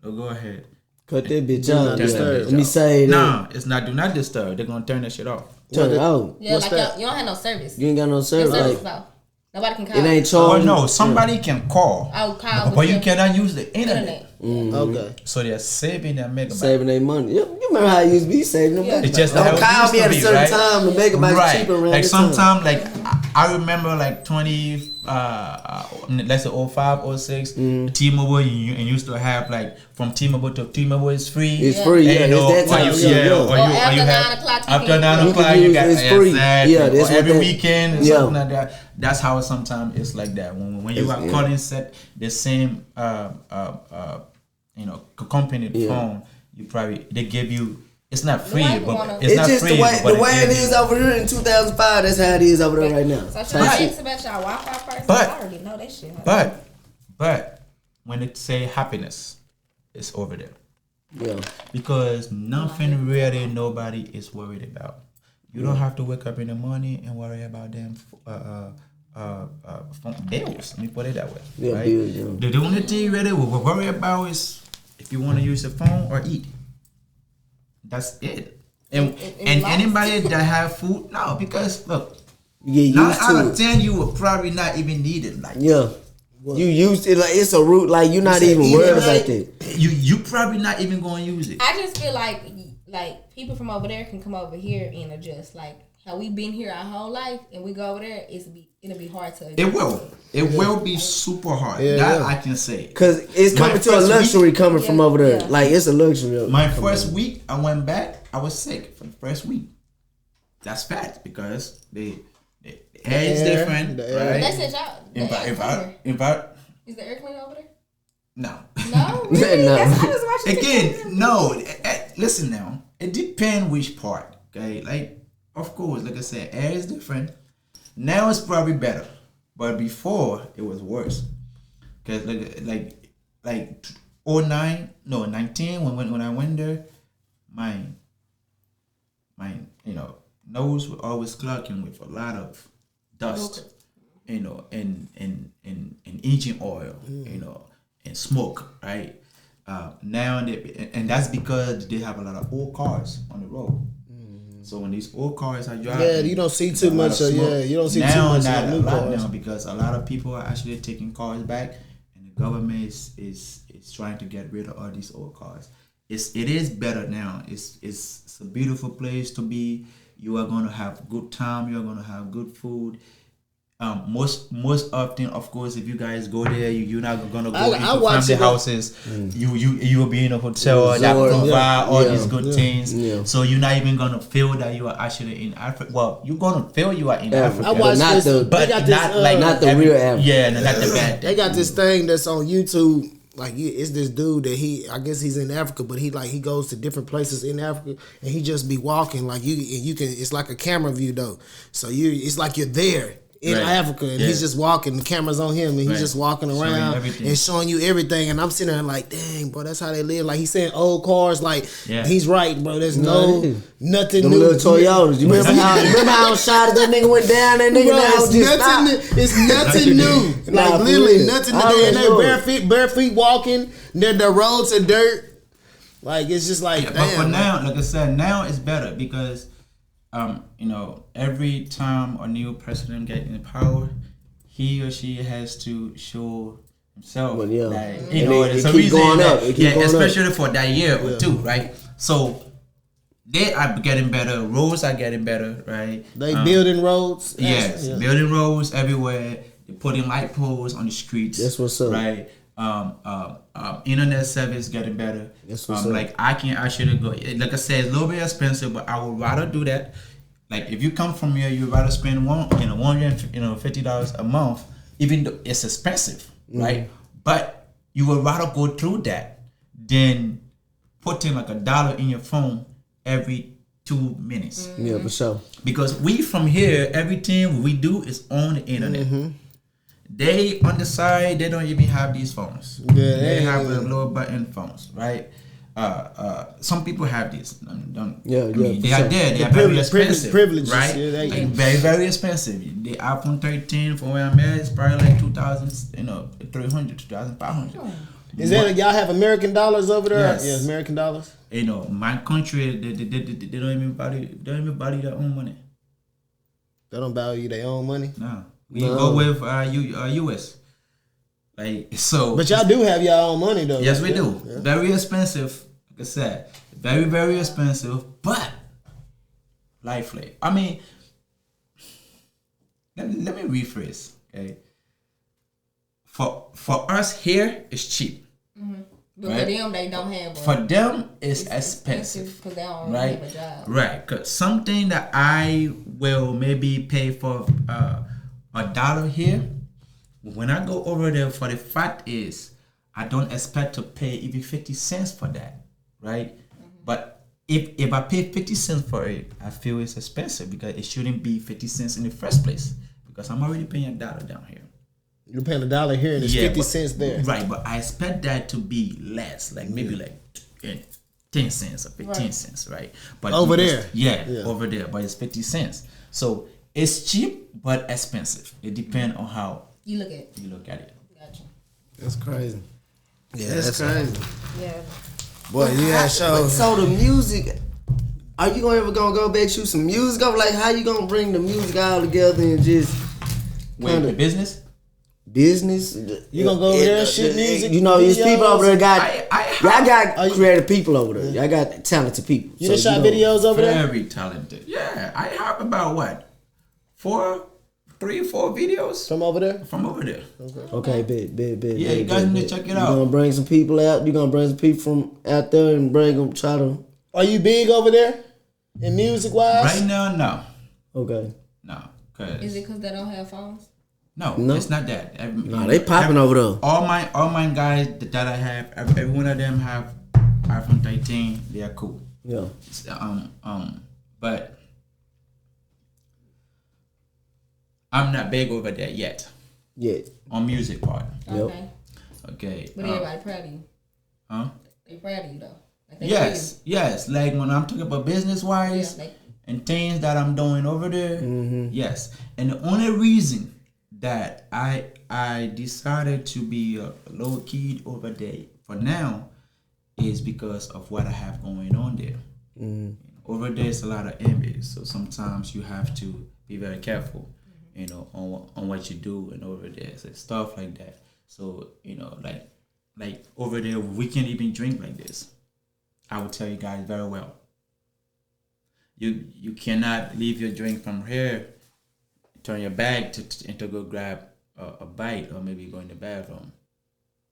they'll go ahead. Cut that bitch Do not out. disturb. Let me say that. No, it's not. Do not disturb. They're gonna turn that shit off. Turn it out. Yeah, What's like that? you don't have no service. You ain't got no Your service. service Like, is off. Nobody can call. it ain't Oh charging. no, somebody can call, Oh, call. but you cannot use the internet. Okay. So they're saving their megabyte. Saving their money. You remember how it used to be saving them Yeah. megabytes. It's just Don't how it call used me to at a be, certain right? time. The megabytes Right. cheaper around Like this time. sometimes, like I remember, like 20, let's say 05, 06, T-Mobile, and used to have like from T-Mobile to T-Mobile is free. It's free, And, yeah. you know, It's that or time. you, Yeah, yeah. or after you 9 have o'clock, you after can- 9 You o'clock, can you use got it's free. exactly. Yeah, that's or what every they- weekend, and yeah. something like that. That's how sometimes it's like that. When you are calling set the same company Yeah. phone, you probably they give you. It's not free, Nobody but wanna- it's not just free. the way but it gives is you- over here in 2005. That's how it is over there right now. So should Type I shit. ask about y'all Wi-Fi first? But- I already know that shit. But when it say happiness, it's over there Yeah. because nothing really nobody is worried about. You don't have to wake up in the morning and worry about them phone bills. Let me put it that way. Yeah, right? bills, yeah. The only thing you really will worry about is if you want to use the phone or eat. That's it. And And life. anybody that have food, no, because look, You get 9 used out to of it. 10 you will probably not even need it. Like Yeah. You used to like it's a route like you're not said even eat worried it about right? that. you probably not even going to use it. I just feel like people from over there can come over here and adjust. Like how we been here our whole life, and we go over there, it'll be hard to adjust. It will be super hard. Yeah, that yeah. I can say. Cause it's My coming to a first luxury coming from Yeah, over there. yeah. Like it's a luxury. My first week, I went back. I was sick for the first week. That's fact because the air is air, different, the air. right? They said y'all the air cleaner. Is the air cleaner over there? No. No, really? No. That's, I just watched the Again, pictures. no. Listen now. It depends which part. Okay, like of course, like I said, air is different. Now it's probably better, but before it was worse. Cause like 19 when I went there, my nose was always clogging with a lot of dust, and engine oil, and smoke, right? Now and that's because they have a lot of old cars on the road. So when these old cars are driving, Yeah, you don't see there's too a lot much of of- smoke. yeah, you don't see too now, much not of a new lot cars. now because a lot of people are actually taking cars back, and the government is trying to get rid of all these old cars. It is better now. It's a beautiful place to be. You are gonna have good time. You are gonna have good food. Most often, of course, if you guys go there, you're not gonna go I into watch family it. houses. You will be in a hotel that Resort, provide all yeah, these good things. yeah. So you're not even gonna feel that you are actually in Africa. Well, you're gonna feel you are in Africa. I watched not this. the- they but got this, not the real Africa. Yeah, no, not the bad. They got this thing that's on YouTube. Like it's this dude that I guess he's in Africa, but he goes to different places in Africa, and he just be walking like you can. It's like a camera view though, so it's like you're there in Right. Africa, and Yeah. he's just walking. The camera's on him, and he's Right. just walking Showing around everything. and showing you everything. And I'm sitting there like, dang, bro, that's how they live. Like he's saying old cars, like Yeah. he's right, bro. There's No, nothing Them new. little Toyotas. You remember how shot that nigga went down? That nigga Bro, now it's just nothing. stopped. It's nothing new. Nah, Like for literally real. nothing. I And they already know. bare feet walking. The roads are dirt. Like it's just like Yeah, but for damn. now, like I said, now it's better because, every time a new president get in power, he or she has to show himself Well, yeah. that And there's it a keep reason going that, up. It keep going up. especially for that year or two, right? So they are getting better. Roads are getting better, right? They building roads. Yes, Yeah. building roads everywhere. They're putting light poles on the streets. That's what's up. Right. internet service getting better. That's what's up. Like I should go. Like I said, it's a little bit expensive, but I would rather do that. Like if you come from here, you'd rather spend $150 a month, even though it's expensive, right? But you would rather go through that than putting like $1 in your phone every 2 minutes. Yeah, for sure. Because we from here, everything we do is on the internet. They on the side, they don't even have these phones. Yeah, They have the little button phones, right? Some people have these. Yeah, They for are sure. there. They are very expensive, privileges, right? yeah, they- Like very expensive. The iPhone 13 from where I'm at is probably like 2,000, 300, 2,500. Is that y'all have American dollars over there? Yes. Yes, American dollars. My country, they don't even value their own money. They don't value their own money. No, we go with US. Like so. But y'all do have your own money though. Yes, right? we do. Yeah. Very expensive. Like I said, very expensive, but lively. I mean, let me rephrase. Okay, for us here, it's cheap. But Right. for them, they don't have one. For them, it's expensive. because they don't Right, have a job. right. Cause something that I will maybe pay for $1 here, when I go over there, for the fact is, I don't expect to pay even 50 cents for that, right? But if I pay 50 cents for it, I feel it's expensive because it shouldn't be 50 cents in the first place because I'm already paying $1 down here. You're paying $1 here and it's 50 cents there. Right, but I expect that to be less, like maybe like 10 cents or 15 cents, right? But Over there. Yeah, Yeah. over there, but it's 50 cents. So it's cheap but expensive. It depends on how You look at. you look at it. Gotcha. That's crazy. Yeah, That's crazy. Yeah. Boy, you had show. So the music, are you ever gonna go back shoot some music up? Like how you gonna bring the music all together and just Wait, kinda the business? business? You gonna go over there and shoot music You know, these people over there got y'all got Are you- creative people over there. Y'all got talented people. You done shot know. videos over there? Very talented. Yeah, I have about what? 3 or 4 videos From over there? from over there. Okay, big. Yeah, you guys need to check it out. You gonna bring some people out? You gonna bring some people from out there and bring them? Try to. Are you big over there? In music wise? Right now, no. Okay. No. Cause Is it because they don't have phones? no, No. it's not that. Nah, they popping over there. All my guys that I have, every one of them have iPhone 13. They are cool. Yeah. But I'm not big over there yet Yeah. on music part. Yep. Okay. Okay. But everybody proud of you. Huh? They proud of you though. Like they Yes. Like when I'm talking about business wise Yeah, like- and things that I'm doing over there. Yes. And the only reason that I decided to be a low key over there for now is because of what I have going on there. Over there is a lot of enemies, so sometimes you have to be very careful, on what you do and over there, so stuff like that. So like over there we can't even drink like this. I will tell you guys very well. You cannot leave your drink from here, turn your back to go grab a bite or maybe go in the bathroom.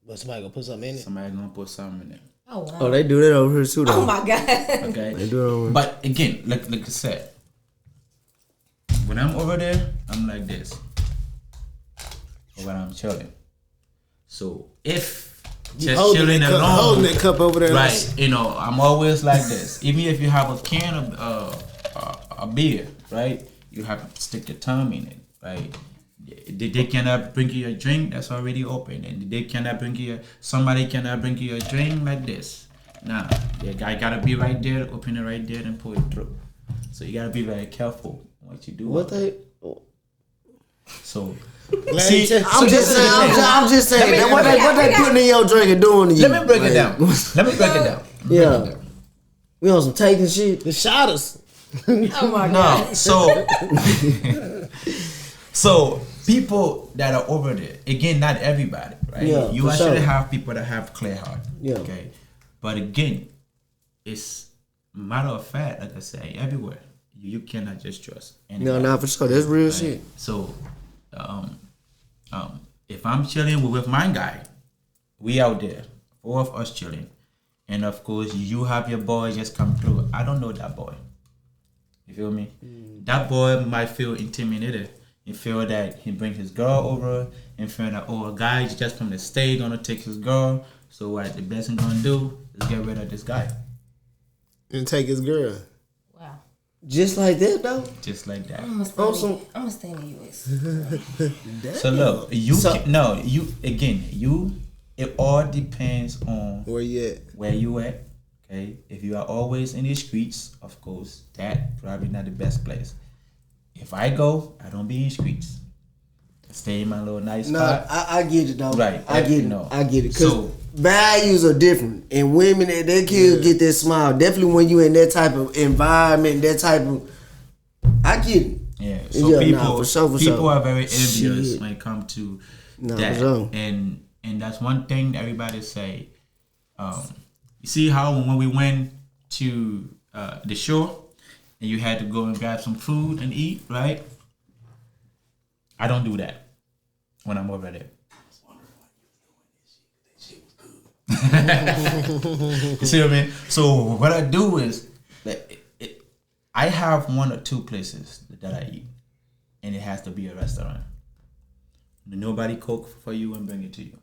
But somebody gonna put something in it. Somebody gonna put something in there. Oh wow. Oh, they do that over here too, though. Oh my god. Okay. They do it over. But again, like I said, when I'm over there, I'm like this. Or when I'm chilling. So if just chilling alone, holding that cup over there. right? I'm always like this. Even if you have a can of a beer, right? You have to stick your tongue in it, right? They cannot bring you a drink that's already open, and they cannot bring you. Somebody cannot bring you a drink like this. Nah, the guy gotta be right there, open it right there, and pull it through. So you gotta be very careful what you do. What they? So See, I'm just saying. I'm just saying. That what they putting in your drink and doing to you? let me break it down. Let me break it down. Yeah. We on some taking shit. the shotters. Oh my god. No, so people that are over there, again, not everybody, right? Yeah, You for actually sure. have people that have clear heart. Yeah. Okay. But again, it's matter of fact, like I say, everywhere. You cannot just trust anybody. No, for sure. That's real Right? shit. So if I'm chilling with my guy, we out there, 4 of us chilling, and of course you have your boy just come through. I don't know that boy. You feel me? That boy might feel intimidated and feel that he bring his girl over and feel that, oh, a guy just from the state gonna take his girl. So what the best thing gonna do is get rid of this guy. And take his girl. Wow. Just like that though. Just like that. I'm gonna stay in the US. So look, it all depends on Where you at? where you at. Okay, if you are always in the streets, of course, that probably not the best place. If I go, I don't be in streets. I stay in my little nice spot. I get it though. Right, I get it. no. I get it. Cause So- values are different, and women they can get that smile. Definitely when you in that type of environment, that type of. I get it. Yeah, so people for sure. people are very envious Shit. when it comes to Nah, that, for sure. and that's one thing everybody say. You see how when we went to the shore and you had to go and grab some food and eat, right? I don't do that when I'm over there. You see what I mean? So what I do is that I have 1 or 2 places that I eat, and it has to be a restaurant. Nobody cook for you and bring it to you.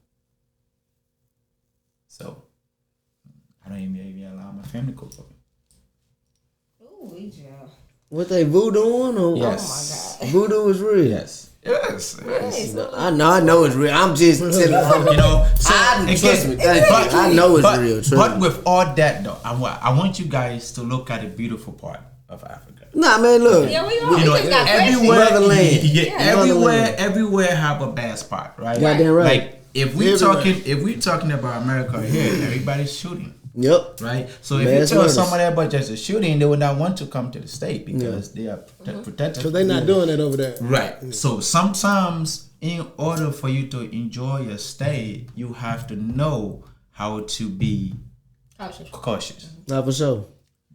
So I don't even allow my family to cook for me. Ooh, yeah. What they voodooing or Yes. Oh my God. voodoo is real. Yes. Yes. Yes. I know it's real. I'm just telling you. You know, so Trust me, thank you. I know it's real. Trust But me. with all that though, I want you guys to look at the beautiful part of Africa. Nah, man, look. Yeah, we are. You We know, just got everywhere, Motherland. everywhere have a bad spot, right? Goddamn right. Like if we talking about America here, everybody's shooting. Yep. Right, so if Mass you tell murders. somebody about just a shooting, they would not want to come to the state because they are protected. Because they not doing that over there. Right. So sometimes, in order for you to enjoy your stay, you have to know how to be cautious. Nah, for sure.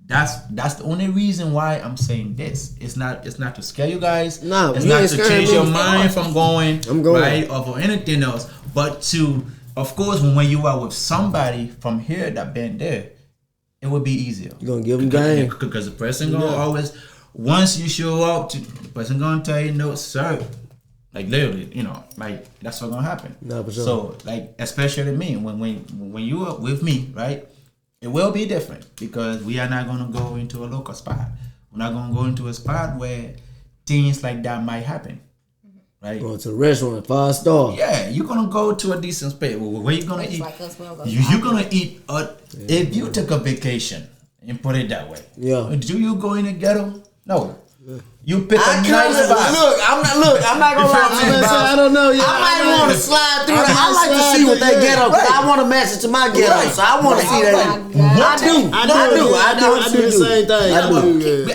That's the only reason why I'm saying this. It's not to scare you guys. No, it's you not ain't to scaring change me. your mind from going. I'm going. Right, or for anything else, but to, of course, when you are with somebody from here that been there, it would be easier. You gonna give them game. Because the person gonna always, once you show up, the person gonna tell you, no, sir. Like literally, you know, like that's what's gonna happen. No, for sure. So, like, especially me, when you are with me, right, it will be different because we are not gonna go into a local spot. We're not gonna go into a spot where things like that might happen. Right? Going to a restaurant, 5-star. Yeah, you're gonna go to a decent space. Where you gonna eat? Like us, we don't go to You're gonna eat. If you took a vacation and put it that way, Yeah. do you go in the ghetto? No. You pick I a nice spot. Look, I'm not gonna lie to you, bro. I don't know. Yeah, I might want to slide through. I like to slide see what through, they yeah. ghetto. Cause I want to match it to my ghetto, so I want to see that. I do the same thing.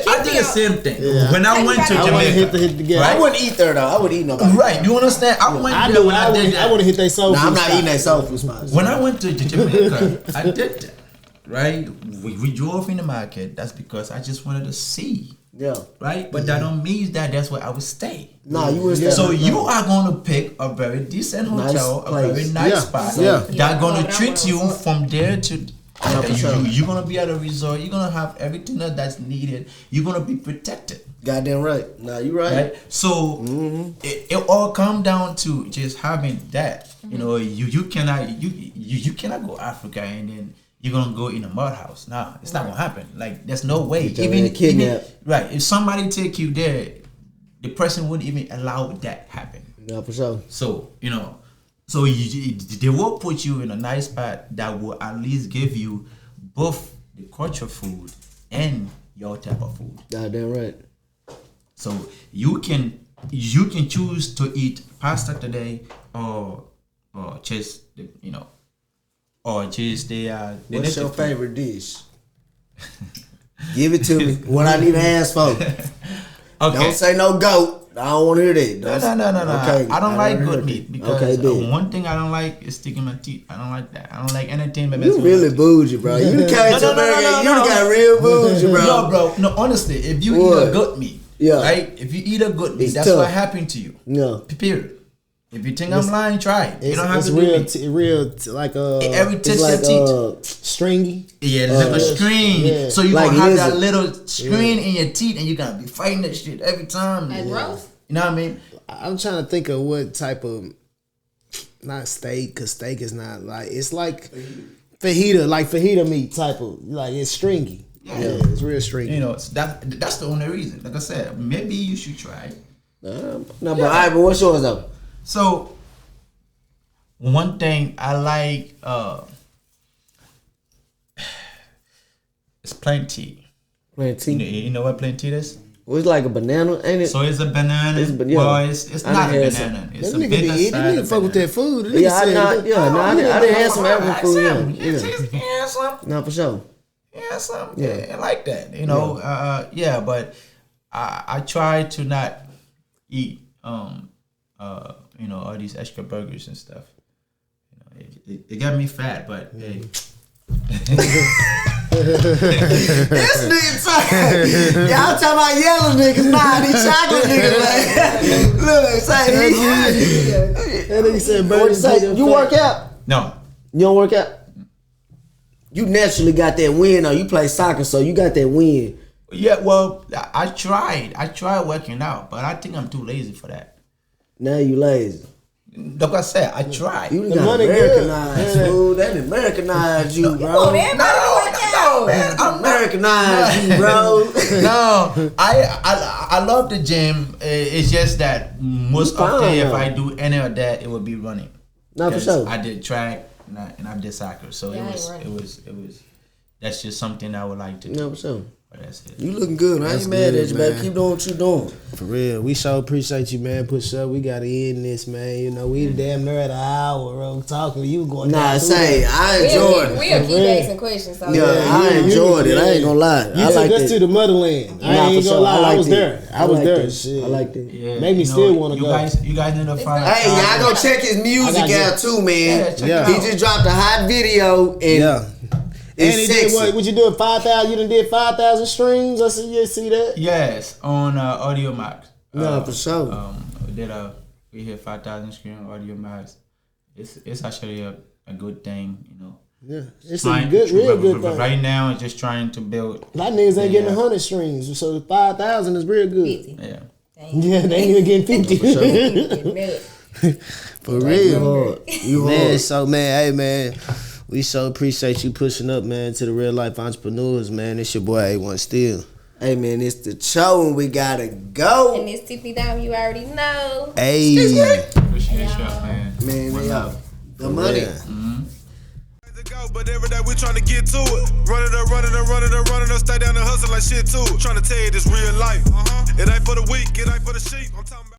I did the same thing. When I went to I wanna Jamaica, hit the ghetto. I wouldn't eat there though. I would eat nobody. right? You understand? I went I there do. when I did I that. want to hit their soul. Nah, I'm food not spot. eating that soul food spots. When I went to Jamaica, I did that. Right? We drove in the market. That's because I just wanted to see. Yeah. Right? But that don't mean that that's where I would stay. Nah, you would stay. So you are going to pick a very decent hotel, Nice a very place. nice Yeah. spot. Yeah. That going Yeah, to treat you from there to. for sure. You're going to be at a resort. You're going to have everything that's needed. You're going to be protected. Goddamn right. Nah, you right. Right? So it all come down to just having that. You know, you cannot go Africa and then you're gonna go in a mud house. Nah, it's not gonna happen. Like there's no way. Get your man kidnapped. Right, if somebody take you there, the person wouldn't even allow that happen. Nah, for sure. So you know, so they will put you in a nice spot that will at least give you both the culture food and your type of food. Goddamn right. So you can choose to eat pasta today or just or just the What's your native food. favorite dish? Give it to me. What I need to ask for. Okay. Don't say no goat. I don't want to hear that. No. Okay. I don't like heard goat that. meat because Okay, big. one thing I don't like is sticking my teeth. I don't like that. I don't like anything that You messes with really my teeth. bougie, bro. You came to America. You got real bougie, bro. No, bro. No, honestly, if you eat What? a goat meat, Yeah. right? If you eat a goat meat, It's that's tough. what happened to you. Yeah. Period. If you think I'm lying, try it. You don't have it's to real, do it. like Every it's tip like your teeth. stringy. Yeah, like a screen. yeah. So you Like gonna have lizard. that little screen in your teeth, and you gotta be fighting that shit every time. Like roast? You know what I mean? I'm trying to think of what type of, not steak, cause steak is not like, it's like fajita meat type of, like it's stringy. Yeah, it's real stringy. You know, that's the only reason. Like I said, maybe you should try it. No, but alright, but what's yours though? So one thing I like is plain tea. Plain tea. You know what plain tea is? Well, it's like a banana, ain't it? So it's a banana. yeah. Well, it's I not a done had banana. It's a That nigga bigger be eating. side He of fuck with banana. that food. I didn't have some African food. Yeah, Yeah, some. no, for sure. Yeah, some. Yeah. Yeah, I like that. You know, but I try to not eat you know, all these extra burgers and stuff. You know, it got me fat, but hey. This nigga talking. Y'all talking about yellow niggas, nah, these chocolate niggas. Like, look, say That nigga said, what you say? You work out? No. You don't work out? You naturally got that win, though. You play soccer, so you got that win. Yeah, well, I tried working out, but I think I'm too lazy for that. Now you lazy. Like I said, I tried. You The got money Americanized, good. fool. They Americanized you, Come on, bro. everybody work out. Man, I'm Americanized you, bro. No, I love the gym. It's just that most You of the fine, if though. I do any of that, it would be running. Not for 'Cause sure. I did track and I did soccer, so Yeah, it was. That's just something I would like to do. No, for sure. But that's it. You looking good. I That's ain't mad good, at you, baby. man. Keep doing what you doing. For real, we sure appreciate you, man. Push up. We gotta end this, man. You know, we damn near at an hour, bro. Talking to you going. Nah, down say, I enjoyed it. We'll keep real. asking questions. So Yeah, I enjoyed it. I ain't gonna lie. You I took like us it. to the motherland. Nah, I ain't for gonna sure. lie. I liked was it. there. I was liked there. it. Shit. I liked it. Yeah, Made me you still wanna you go. You guys need to find. Hey, y'all go check his music I got out too, man. Yeah, check Yeah. it He out. just dropped a hot video and Yeah. And it's he sexy. did what you do? 5,000. You done did 5,000 streams. I see you see that. Yes, on Audio Max. No, for sure. We hit 5,000 screen on Audio Max. It's actually a good thing, you know. Yeah, it's a good, real good thing. Right now, it's just trying to build. A lot of niggas ain't getting Yeah. 100 streams, so 5,000 is real good. 50. Yeah. Yeah, they ain't even getting 50. For real. You Man, hard. so man, hey man, we so appreciate you pushing up, man, to the real life entrepreneurs, man. It's your boy A1 Still. Hey, man, it's the show and we gotta go. And this Tiffany Diamond, you already know. Hey. Appreciate y'all, man. Man, One they love. out. The money. Yeah. To go, but every day we trying to get to it. Running up, stay down and hustle like shit too. Trying to tell you this real life. It ain't for the weak, it ain't for the sheep. I'm talking about